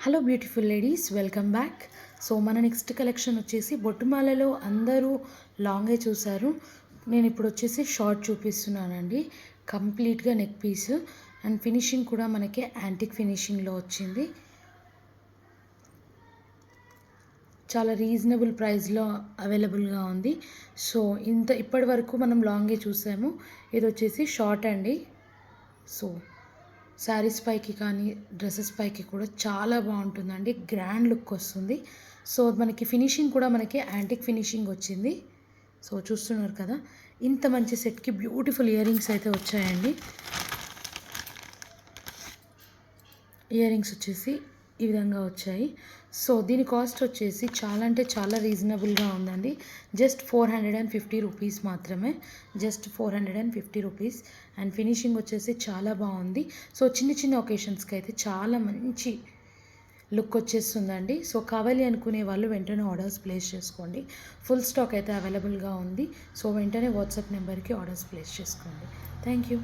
Hello beautiful ladies, welcome back. So మన next collection వచ్చేసి బొట్టుమాలలో అందరూ లాంగే చూసారు. నేను ఇప్పుడు వచ్చేసి షార్ట్ చూపిస్తున్నానండి. కంప్లీట్గా నెక్ పీస్ అండ్ ఫినిషింగ్ కూడా మనకి యాంటిక్ ఫినిషింగ్లో వచ్చింది. చాలా రీజనబుల్ ప్రైస్లో అవైలబుల్గా ఉంది. సో ఇప్పటి వరకు మనం లాంగే చూసాము. ఇది వచ్చేసి షార్ట్ అండి. సో శారీస్ పైకి కానీ డ్రెస్సెస్ పైకి కూడా చాలా బాగుంటుందండి. గ్రాండ్ లుక్ వస్తుంది. సో మనకి ఫినిషింగ్ కూడా మనకి యాంటిక్ ఫినిషింగ్ వచ్చింది. సో చూస్తున్నారు కదా, ఇంత మంచి సెట్కి బ్యూటిఫుల్ ఇయర్ రింగ్స్ అయితే వచ్చాయండి. ఇయర్ రింగ్స్ వచ్చేసి ఈ విధంగా వచ్చాయి. సో దీని కాస్ట్ వచ్చేసి చాలా అంటే చాలా రీజనబుల్గా ఉందండి. జస్ట్ 450 రూపీస్ మాత్రమే. Just 450 rupees. అండ్ ఫినిషింగ్ వచ్చేసి చాలా బాగుంది. సో చిన్న చిన్న ఒకేషన్స్కి అయితే చాలా మంచి లుక్ వచ్చేస్తుందండి. సో కావాలి అనుకునే వాళ్ళు వెంటనే ఆర్డర్స్ ప్లేస్ చేసుకోండి. ఫుల్ స్టాక్ అయితే అవైలబుల్గా ఉంది. సో వెంటనే వాట్సాప్ నెంబర్కి ఆర్డర్స్ ప్లేస్ చేసుకోండి. Thank you.